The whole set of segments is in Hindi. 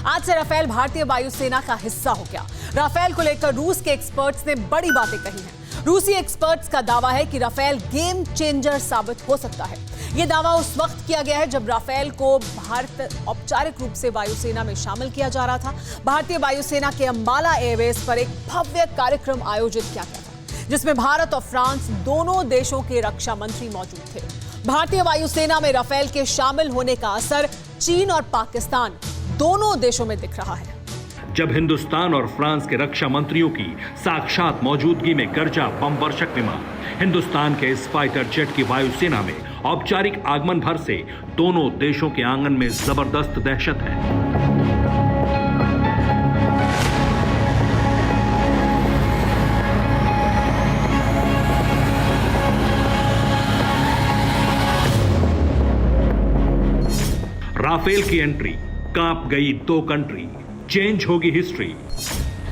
आज से राफेल भारतीय वायुसेना का हिस्सा हो गया। राफेल को लेकर रूस के एक्सपर्ट्स ने बड़ी बातें कही हैं। रूसी एक्सपर्ट्स का दावा है कि राफेल गेम चेंजर साबित हो सकता है। यह दावा उस वक्त किया गया है जब राफेल को भारत औपचारिक रूप से वायुसेना में शामिल किया जा रहा था। भारतीय वायुसेना के अंबाला एयरबेस पर एक भव्य कार्यक्रम आयोजित किया गया था, जिसमें भारत और फ्रांस दोनों देशों के रक्षा मंत्री मौजूद थे। भारतीय वायुसेना में राफेल के शामिल होने का असर चीन और पाकिस्तान दोनों देशों में दिख रहा है। जब हिंदुस्तान और फ्रांस के रक्षा मंत्रियों की साक्षात मौजूदगी में गरजा बम वर्षक विमान, हिंदुस्तान के इस फाइटर जेट की वायुसेना में औपचारिक आगमन भर से दोनों देशों के आंगन में जबरदस्त दहशत है। राफेल की एंट्री, कांप गई दो कंट्री, चेंज होगी हिस्ट्री।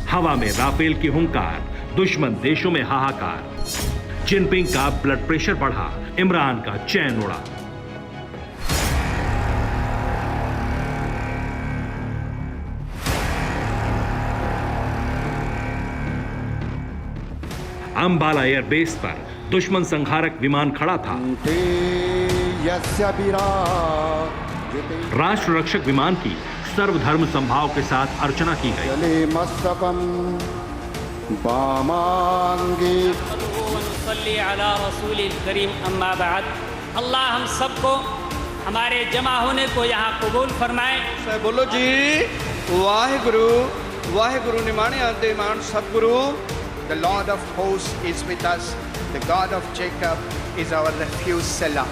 हवा में राफेल की हुंकार, दुश्मन देशों में हाहाकार। जिनपिंग का ब्लड प्रेशर बढ़ा, इमरान का चैन उड़ा। अंबाला एयरबेस पर दुश्मन संहारक विमान खड़ा था। राष्ट्र रक्षक विमान की सर्वधर्म संभाव के साथ अर्चना की गई। अल्लाह हम सबको हमारे जमा होने को यहाँ कबूल फरमाए। बोलो जी वाहिगुरु वाहिगुरु निमाने आते मान सतगुरु। The Lord of hosts is with us. The God of Jacob is our refuge. Selah.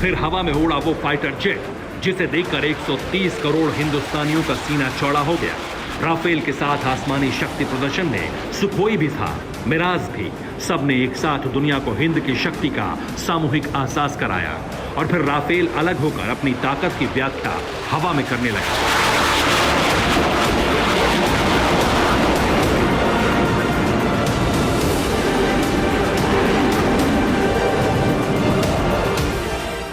फिर हवा में उड़ा वो फाइटर जेट जिसे देखकर 130 करोड़ हिंदुस्तानियों का सीना चौड़ा हो गया। राफेल के साथ आसमानी शक्ति प्रदर्शन में सुखोई भी था, मिराज भी। सबने एक साथ दुनिया को हिंद की शक्ति का सामूहिक एहसास कराया। और फिर राफेल अलग होकर अपनी ताकत की व्याख्या हवा में करने लगा।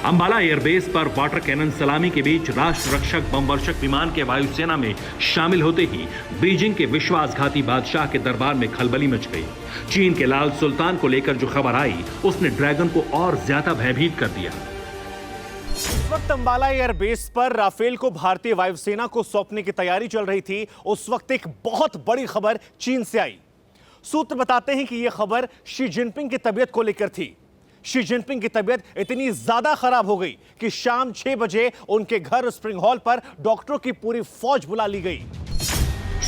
अंबाला एयरबेस पर वाटर कैनन सलामी के बीच राष्ट्र रक्षक बम वर्षक विमान के वायुसेना में शामिल होते ही बीजिंग के विश्वासघाती बादशाह के दरबार में खलबली मच गई। चीन के लाल सुल्तान को लेकर जो खबर आई, उसने ड्रैगन को और ज्यादा भयभीत कर दिया। इस वक्त अंबाला एयरबेस पर राफेल को भारतीय वायुसेना को सौंपने की तैयारी चल रही थी। उस वक्त एक बहुत बड़ी खबर चीन से आई। सूत्र बताते हैं कि यह खबर शी जिनपिंग की तबीयत को लेकर थी। शी जिनपिंग की तबीयत इतनी ज्यादा खराब हो गई कि शाम 6 बजे उनके घर स्प्रिंग हॉल पर डॉक्टरों की पूरी फौज बुला ली गई।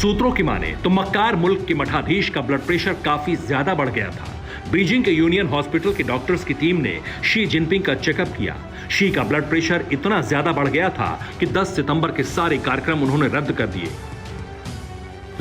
सूत्रों की माने तो मक्कार मुल्क के मठाधीश का ब्लड प्रेशर काफी ज्यादा बढ़ गया था। बीजिंग के यूनियन हॉस्पिटल के डॉक्टर्स की टीम ने शी जिनपिंग का चेकअप किया। शी का ब्लड प्रेशर इतना ज्यादा बढ़ गया था कि 10 सितंबर के सारे कार्यक्रम उन्होंने रद्द कर दिए।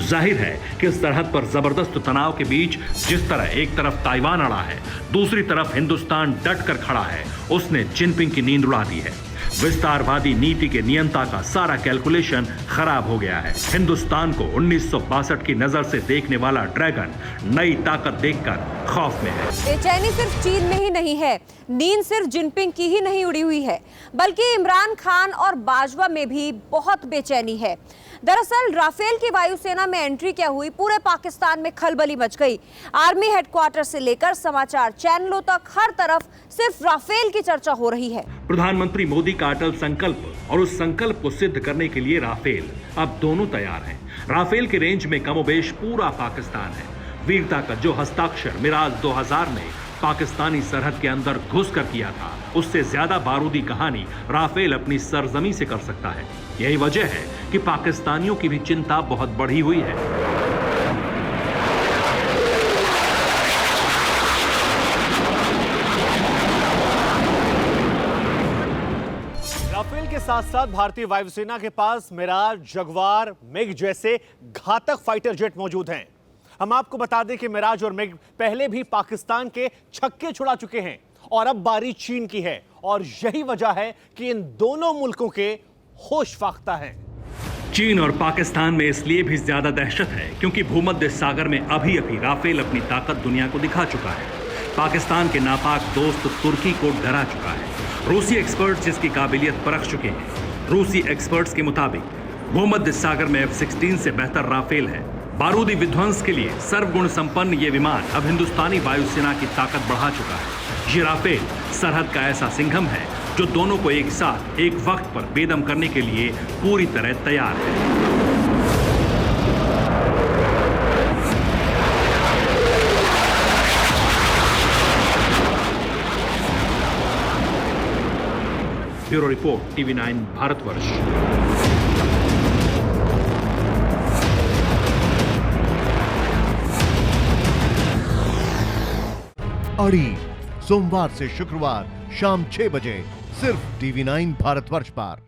जाहिर है कि इस सरहद पर जबरदस्त तनाव के बीच जिस तरह एक तरफ ताइवान अड़ा है, दूसरी तरफ हिंदुस्तान डट कर खड़ा है, उसने जिनपिंग की नींद उड़ा दी है। विस्तारवादी नीति के नियंता का सारा कैलकुलेशन खराब हो गया है। हिंदुस्तान को 1962 की नजर से देखने वाला ड्रैगन नई ताकत देखकर खौफ में है। बेचैनी सिर्फ चीन में ही नहीं है, नींद सिर्फ जिनपिंग की ही नहीं उड़ी हुई है, बल्कि इमरान खान और बाजवा में भी बहुत बेचैनी है। दरअसल राफेल की वायुसेना में एंट्री क्या हुई, पूरे पाकिस्तान में खलबली मच गई। आर्मी हेडक्वार्टर से लेकर समाचार चैनलों तक हर तरफ सिर्फ राफेल की चर्चा हो रही है। प्रधानमंत्री मोदी का अटल संकल्प और उस संकल्प को सिद्ध करने के लिए राफेल, अब दोनों तैयार हैं। राफेल के रेंज में कमोबेश पूरा पाकिस्तान है। वीरता का जो हस्ताक्षर मिराज 2000 ने पाकिस्तानी सरहद के अंदर घुस कर किया था, उससे ज्यादा बारूदी कहानी राफेल अपनी सरजमी से कर सकता है। यही वजह है कि पाकिस्तानियों की भी चिंता बहुत बढ़ी हुई है। राफेल के साथ साथ भारतीय वायुसेना के पास मिराज, जगुआर, मिग जैसे घातक फाइटर जेट मौजूद हैं। हम आपको बता दें कि मिराज और मिग पहले भी पाकिस्तान के छक्के छुड़ा चुके हैं और अब बारी चीन की है। और यही वजह है कि इन दोनों मुल्कों के होश फाख्ता हैं। चीन और पाकिस्तान में इसलिए भी ज्यादा दहशत है क्योंकि भूमध्य सागर में अभी राफेल अपनी ताकत दुनिया को दिखा चुका है। पाकिस्तान के नापाक दोस्त तुर्की को डरा चुका है। रूसी एक्सपर्ट्स इसकी काबिलियत परख चुके हैं। रूसी एक्सपर्ट्स के मुताबिक भूमध्य सागर में F-16 से बेहतर राफेल है। बारूदी विध्वंस के लिए सर्वगुण संपन्न ये विमान अब हिंदुस्तानी वायुसेना की ताकत बढ़ा चुका है। ये राफेल सरहद का ऐसा सिंघम है जो दोनों को एक साथ एक वक्त पर बेदम करने के लिए पूरी तरह तैयार है। Bureau report, TV9 Bharatvarsh. अड़ी सोमवार से शुक्रवार शाम 6 बजे सिर्फ TV9 भारतवर्ष पर।